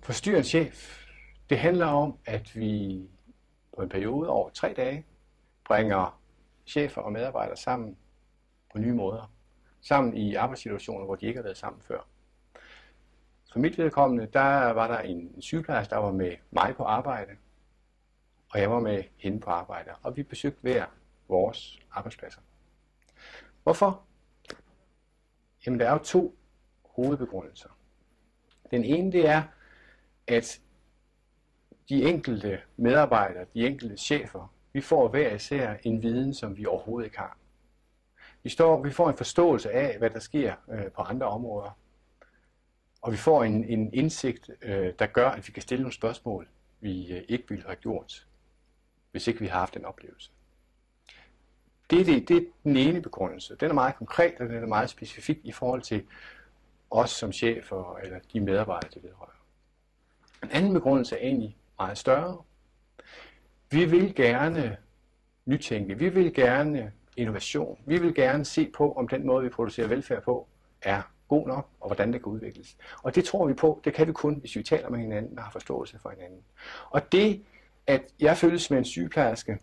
Forstyrrende chef, det handler om, at vi på en periode over 3 dage bringer chefer og medarbejdere sammen på nye måder. Sammen i arbejdssituationer, hvor de ikke har været sammen før. For mit vedkommende, der var der en sygeplejerske, der var med mig på arbejde, og jeg var med hende på arbejde, og vi besøgte hver vores arbejdspladser. Hvorfor? Jamen, der er jo 2 hovedbegrundelser. Den ene, det er, at de enkelte medarbejdere, de enkelte chefer, vi får hver især en viden, som vi overhovedet ikke har. Vi får en forståelse af, hvad der sker på andre områder. Og vi får en indsigt, der gør, at vi kan stille nogle spørgsmål, vi ikke ville have gjort, hvis ikke vi har haft en oplevelse. Det er den ene begrundelse. Den er meget konkret, og den er meget specifik i forhold til os som chefer eller de medarbejdere, det vedrører. En anden begrundelse er egentlig meget større. Vi vil gerne nytænke, vi vil gerne innovation, vi vil gerne se på, om den måde, vi producerer velfærd på, er god nok, og hvordan det kan udvikles. Og det tror vi på, det kan vi kun, hvis vi taler med hinanden og har forståelse for hinanden. Og det, at jeg følges med en sygeplejerske,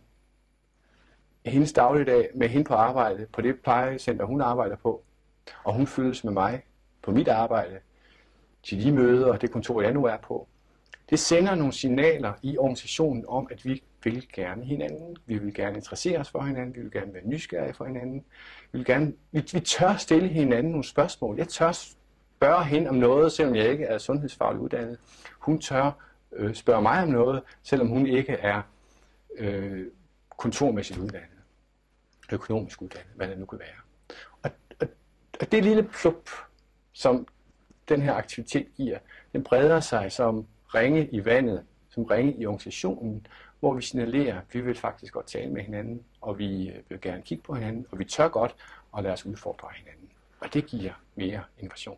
hendes dagligdag med hende på arbejde, på det plejecenter, hun arbejder på, og hun følges med mig på mit arbejde, til de møder og det kontor, jeg nu er på, det sender nogle signaler i organisationen om, at vi vil gerne hinanden, vi vil gerne interessere os for hinanden, vi vil gerne være nysgerrige for hinanden, vi tør stille hinanden nogle spørgsmål. Jeg tør spørge hende om noget, selvom jeg ikke er sundhedsfagligt uddannet. Hun tør spørge mig om noget, selvom hun ikke er kontormæssigt uddannet, økonomisk uddannet, hvad det nu kan være. Og det lille plup, som den her aktivitet giver, den breder sig som ringe i vandet, som ringe i organisationen, hvor vi signalerer, at vi vil faktisk godt tale med hinanden, og vi vil gerne kigge på hinanden, og vi tør godt at lade os udfordre hinanden. Og det giver mere innovation.